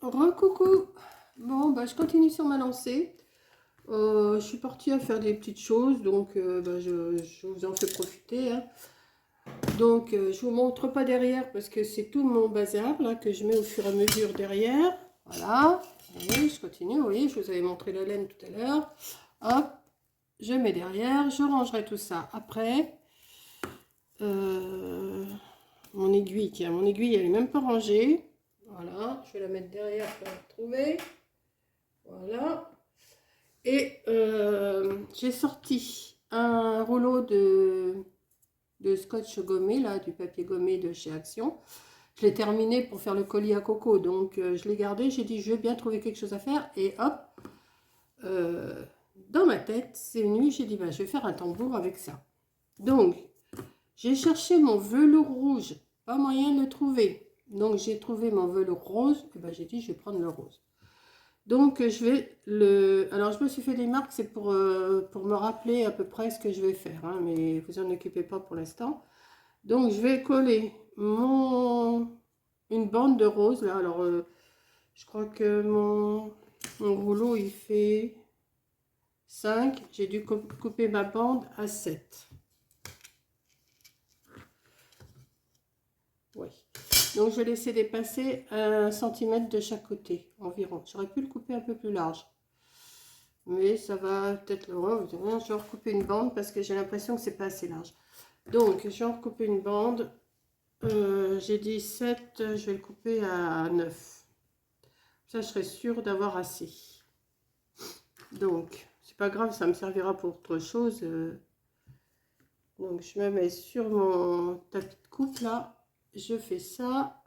Recoucou. Bon, bah, je continue sur ma lancée. Je suis partie à faire des petites choses, donc bah, je vous en fais profiter, hein. Donc, je vous montre pas derrière parce que c'est tout mon bazar là que je mets au fur et à mesure derrière. Voilà. Vous voyez, je continue. Vous voyez, je vous avais montré la laine tout à l'heure. Hop, je mets derrière. Je rangerai tout ça après. Euh, Mon aiguille, tiens, mon aiguille, elle est même pas rangée. Voilà, je vais la mettre derrière pour la retrouver. Voilà. Et j'ai sorti un rouleau de scotch gommé, là, du papier gommé de chez Action. Je l'ai terminé pour faire le colis à coco, donc je l'ai gardé. J'ai dit, je vais bien trouver quelque chose à faire. Et hop, euh, dans ma tête, c'est venu, j'ai dit, bah, je vais faire un tambour avec ça. Donc, j'ai cherché mon velours rouge, pas moyen de le trouver. Donc, j'ai trouvé mon velours rose, et ben, j'ai dit, je vais prendre le rose. Donc, je vais le... Alors, je me suis fait des marques, c'est pour me rappeler à peu près ce que je vais faire, hein, mais vous en occupez pas pour l'instant. Donc, je vais coller une bande de rose, là. Alors, je crois que mon rouleau, il fait 5. J'ai dû couper ma bande à 7. Oui. Donc, je vais laisser dépasser 1 cm de chaque côté, environ. J'aurais pu le couper un peu plus large. Mais ça va peut-être le rendre. Je vais recouper une bande parce que j'ai l'impression que c'est pas assez large. Donc, je vais recouper une bande. J'ai dit 7, je vais le couper à 9. Ça, je serai sûre d'avoir assez. Donc, c'est pas grave, ça me servira pour autre chose. Donc, je me mets sur mon tapis de coupe là. Je fais ça.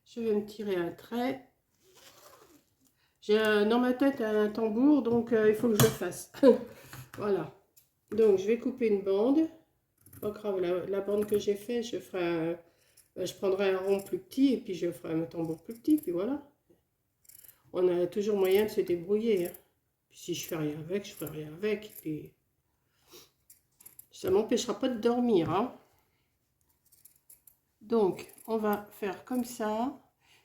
Je vais me tirer un trait. J'ai dans ma tête un tambour, donc il faut que je le fasse. Voilà. Donc, je vais couper une bande. Pas grave, la bande que j'ai fait, je prendrai un rond plus petit et puis je ferai un tambour plus petit, puis voilà. On a toujours moyen de se débrouiller, hein. Puis si je fais rien avec, je ferai rien avec. Et ça m'empêchera pas de dormir, hein. Donc, on va faire comme ça.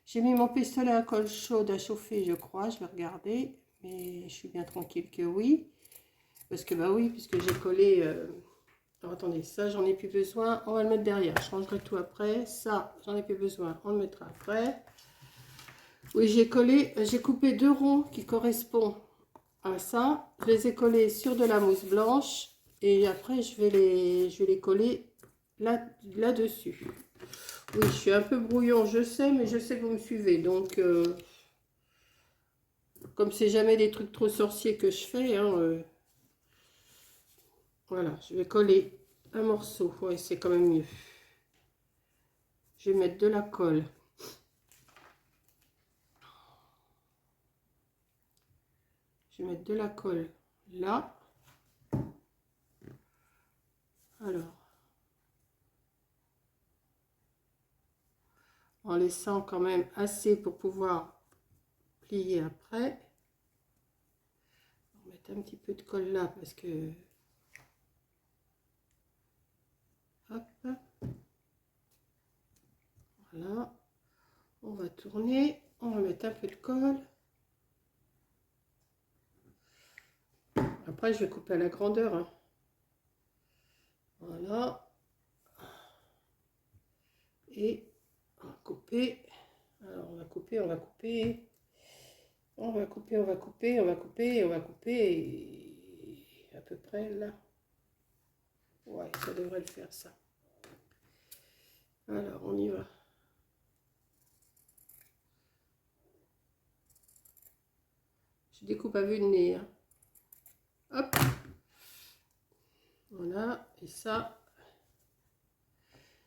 J'ai mis mon pistolet à colle chaude à chauffer, je crois. Je vais regarder, mais je suis bien tranquille que oui. Parce que, bah oui, puisque j'ai collé... Alors, attendez, ça, j'en ai plus besoin. On va le mettre derrière. Je rangerai tout après. Ça, j'en ai plus besoin. On le mettra après. Oui, j'ai coupé 2 ronds qui correspondent à ça. Je les ai collés sur de la mousse blanche. Et après, je vais les coller là-dessus. Oui, je suis un peu brouillon, je sais, mais je sais que vous me suivez. Donc, comme c'est jamais des trucs trop sorciers que je fais, hein, voilà, je vais coller un morceau. Oui, c'est quand même mieux. Je vais mettre de la colle. Je vais mettre de la colle là. Alors, en laissant quand même assez pour pouvoir plier après. On va mettre un petit peu de colle là parce que... Hop. Voilà. On va tourner. On va mettre un peu de colle. Après, je vais couper à la grandeur, hein. Voilà. Et on va couper. Alors, on va couper, on va couper. On va couper, on va couper, on va couper, on va couper. Et à peu près là. Ouais, ça devrait le faire, ça. Alors, on y va. Je découpe à vue de nez, hein. Hop. Voilà. Et ça,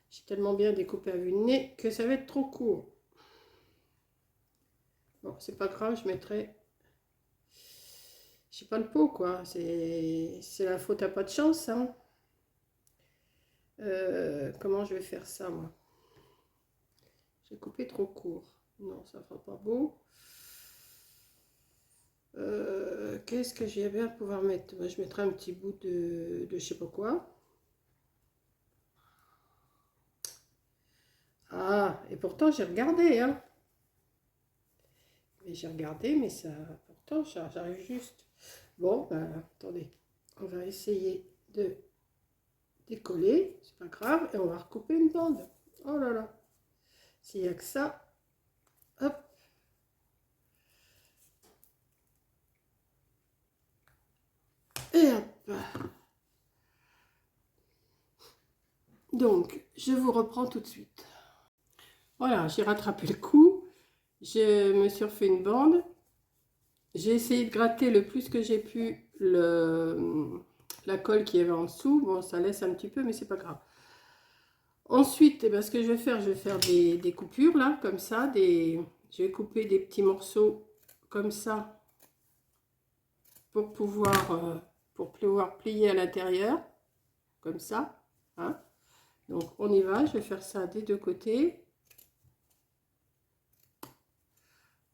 j'ai tellement bien découpé à vue de nez que ça va être trop court. Bon, c'est pas grave, je mettrai... J'ai pas le pot, quoi. C'est la faute à pas de chance, hein. Comment je vais faire ça, moi? J'ai coupé trop court. Non, ça fera pas beau. Qu'est-ce que j'ai bien à pouvoir mettre? Moi, je mettrai un petit bout de je sais pas quoi. Ah, et pourtant j'ai regardé, hein. j'ai regardé, mais ça, pourtant, j'arrive juste. Bon, ben, attendez, on va essayer de décoller, c'est pas grave, et on va recouper une bande. Oh là là, s'il n'y a que ça, hop. Et hop. Donc, je vous reprends tout de suite. Voilà, j'ai rattrapé le coup. Je me suis refait une bande. J'ai essayé de gratter le plus que j'ai pu la colle qui avait en dessous. Bon, ça laisse un petit peu, mais c'est pas grave. Ensuite, eh ben, ce que je vais faire des coupures, là, comme ça. Je vais couper des petits morceaux comme ça pour pouvoir plier à l'intérieur. Comme ça. Hein. Donc, on y va. Je vais faire ça des deux côtés.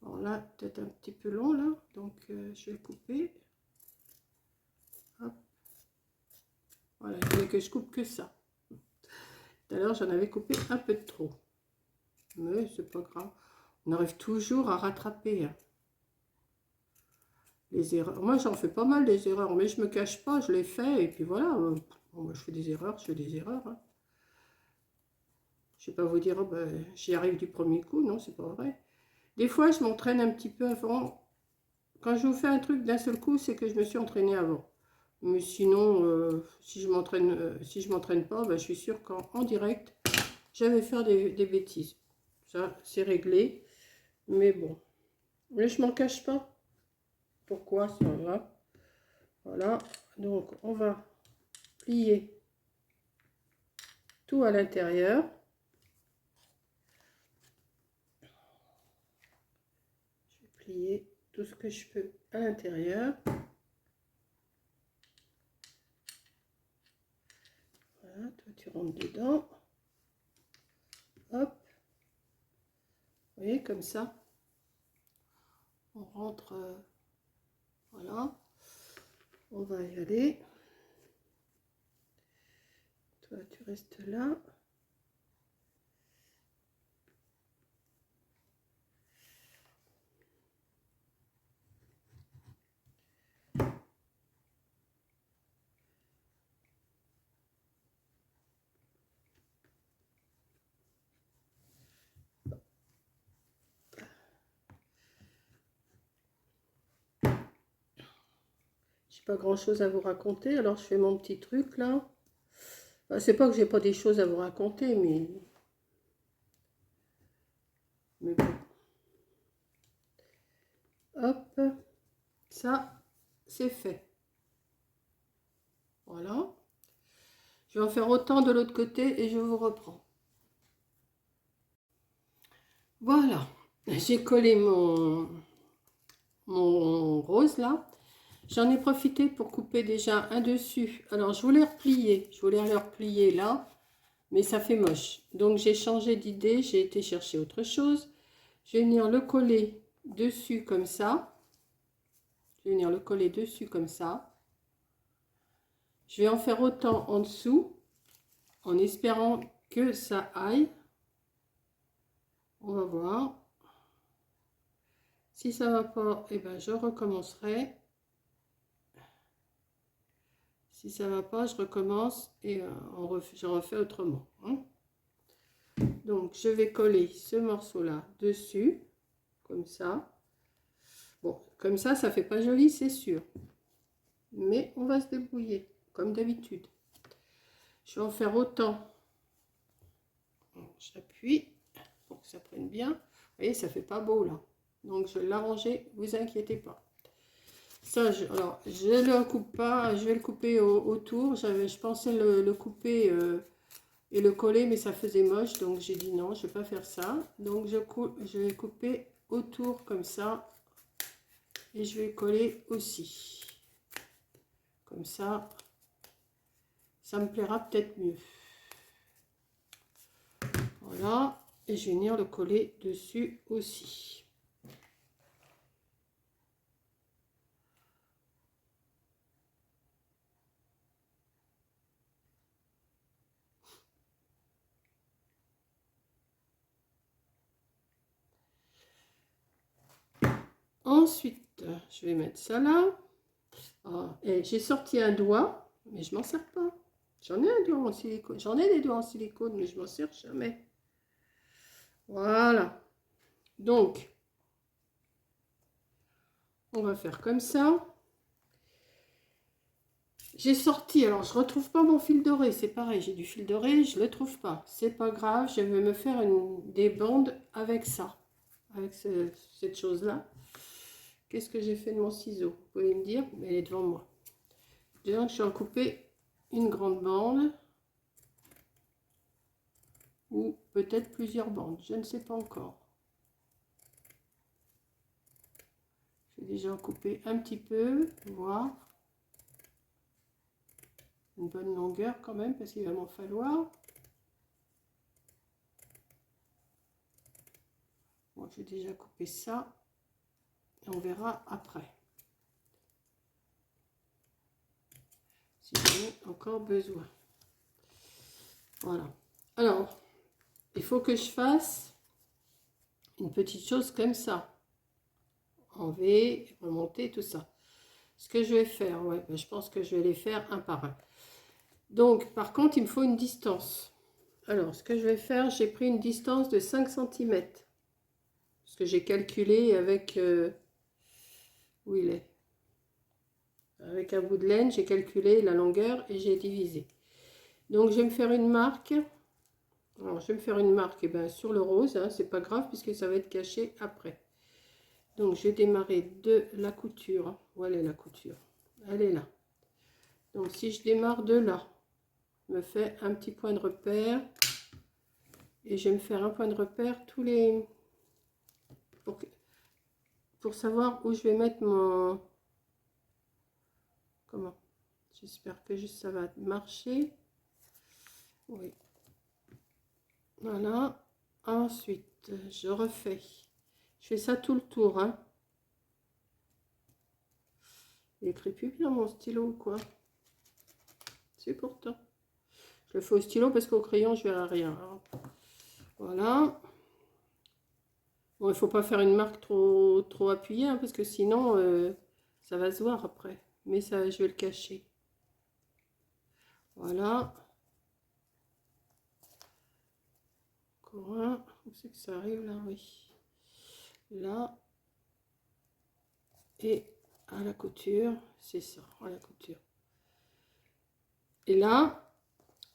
Alors là, peut-être un petit peu long, là. Donc, je vais le couper. Hop. Voilà, il voulait que je coupe que ça. Tout à l'heure, j'en avais coupé un peu de trop. Mais c'est pas grave. On arrive toujours à rattraper hein, les erreurs. Moi, j'en fais pas mal des erreurs, mais je me cache pas, je les fais. Et puis voilà, bon, moi, je fais des erreurs, je fais des erreurs. Hein. Je vais pas vous dire, oh, ben, j'y arrive du premier coup. Non, c'est pas vrai. Des fois, je m'entraîne un petit peu avant. Quand je vous fais un truc d'un seul coup, c'est que je me suis entraînée avant. Mais sinon, si je m'entraîne pas, ben, je suis sûre qu'en direct, je vais faire des bêtises. Ça, c'est réglé. Mais bon. Mais je m'en cache pas. Pourquoi ça va? Voilà. Donc, on va plier tout à l'intérieur. Je vais plier tout ce que je peux à l'intérieur. Voilà, toi tu rentres dedans. Hop. Vous voyez, comme ça. On rentre. Voilà. On va y aller. Toi, tu restes là. J'ai pas grand chose à vous raconter, alors je fais mon petit truc là. Enfin, c'est pas que j'ai pas des choses à vous raconter, mais bon. Hop, ça c'est fait. Voilà. Je vais en faire autant de l'autre côté et je vous reprends. Voilà, j'ai collé mon rose là. J'en ai profité pour couper déjà un dessus. Alors, je voulais le replier là, mais ça fait moche. Donc, j'ai changé d'idée, j'ai été chercher autre chose. Je vais venir le coller dessus comme ça. Je vais venir le coller dessus comme ça. Je vais en faire autant en dessous, en espérant que ça aille. On va voir. Si ça va pas, eh ben, je recommencerai. Si ça va pas, je recommence et je refais autrement. Hein. Donc, je vais coller ce morceau-là dessus, comme ça. Bon, comme ça fait pas joli, c'est sûr. Mais on va se débrouiller, comme d'habitude. Je vais en faire autant. J'appuie pour que ça prenne bien. Vous voyez, ça fait pas beau là. Donc, je vais l'arranger, vous inquiétez pas. Ça, alors, je le coupe pas, je vais le couper autour. Je pensais le couper et le coller, mais ça faisait moche, donc j'ai dit non, je vais pas faire ça. Donc, je vais couper autour comme ça. Et je vais coller aussi. Comme ça me plaira peut-être mieux. Voilà. Et je vais venir le coller dessus aussi. Ensuite, je vais mettre ça là. Ah, et j'ai sorti un doigt, mais je m'en sers pas. J'en ai un doigt en silicone. J'en ai des doigts en silicone, mais je m'en sers jamais. Voilà. Donc, on va faire comme ça. J'ai sorti, alors je retrouve pas mon fil doré, c'est pareil, j'ai du fil doré, je le trouve pas. C'est pas grave, je vais me faire des bandes avec ça, avec cette chose-là. Qu'est-ce que j'ai fait de mon ciseau? Vous pouvez me dire, mais elle est devant moi. Donc je vais en couper une grande bande, ou peut-être plusieurs bandes, je ne sais pas encore. Je vais déjà en couper un petit peu, voir. Une bonne longueur quand même, parce qu'il va m'en falloir. Bon, j'ai déjà coupé ça, et on verra après. Si j'en ai encore besoin. Voilà. Alors, il faut que je fasse une petite chose comme ça. Enlever, remonter, tout ça. Ce que je vais faire, ouais, ben je pense que je vais les faire un par un. Donc, par contre, il me faut une distance. Alors, ce que je vais faire, j'ai pris une distance de 5 cm. Parce que j'ai calculé avec... où il est? Avec un bout de laine, j'ai calculé la longueur et j'ai divisé. Donc, je vais me faire une marque. Alors, je vais me faire une marque ben, sur le rose. Hein, c'est pas grave puisque ça va être caché après. Donc, je vais démarrer de la couture. Où elle est la couture? Elle est là. Donc, si je démarre de là, je me fais un petit point de repère. Et je vais me faire un point de repère tous les... Pour savoir où je vais mettre mon... Comment? J'espère que juste ça va marcher. Oui. Voilà. Ensuite, je refais. Je fais ça tout le tour. Hein. Il écrit plus bien mon stylo ou quoi? C'est pourtant. Je le fais au stylo parce qu'au crayon, je verrai rien. Hein. Voilà. Bon, il ne faut pas faire une marque trop appuyée hein, parce que sinon, ça va se voir après. Mais ça, je vais le cacher. Voilà. Encore un. Où c'est que ça arrive là? Oui. Là. Et à la couture. C'est ça, à la couture. Et là,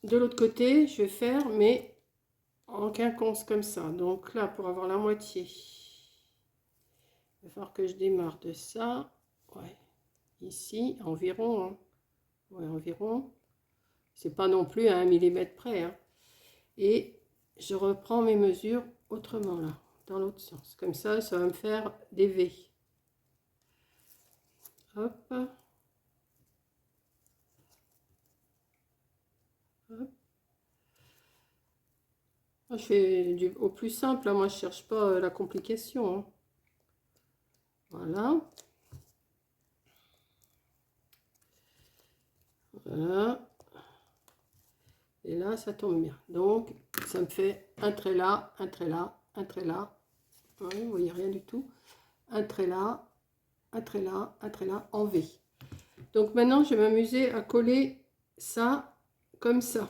de l'autre côté, je vais faire mais en quinconce comme ça. Donc là, pour avoir la moitié, il va falloir que je démarre de ça. Ouais. Ici, environ. Hein. Ouais, environ. C'est pas non plus à 1 mm près. Hein. Et je reprends mes mesures autrement là, dans l'autre sens. Comme ça, ça va me faire des V. Hop. Hop. Je fais au plus simple. Hein. Moi, je cherche pas la complication. Hein. Voilà. Voilà. Et là, ça tombe bien. Donc, ça me fait un trait là, un trait là, un trait là. Ouais, vous voyez rien du tout. Un trait là, un trait là, un trait là, en V. Donc maintenant, je vais m'amuser à coller ça comme ça.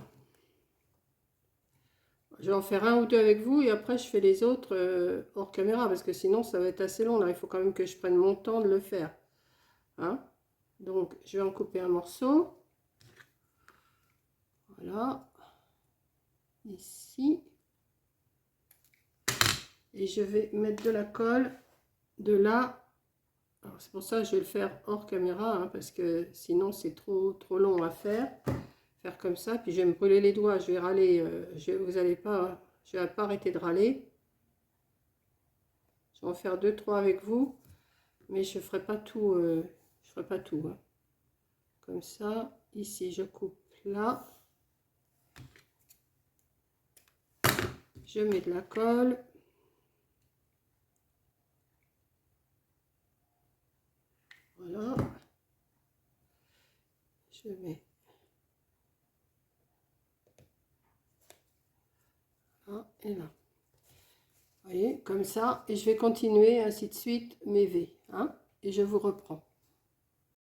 Je vais en faire un ou deux avec vous et après, je fais les autres hors caméra parce que sinon, ça va être assez long. Là, il faut quand même que je prenne mon temps de le faire. Hein? Donc, je vais en couper un morceau. Voilà. Ici. Et je vais mettre de la colle de là. C'est pour ça que je vais le faire hors caméra hein, parce que sinon c'est trop long à faire. Faire comme ça, puis je vais me brûler les doigts, je vais râler. Vous allez pas, je vais pas arrêter de râler. Je vais en faire 2-3 avec vous, mais je ferai pas tout. Je ferai pas tout. Hein. Comme ça, ici je coupe là. Je mets de la colle. Voilà. Je mets là et là. Vous voyez, comme ça, et je vais continuer ainsi de suite mes V, hein, et je vous reprends.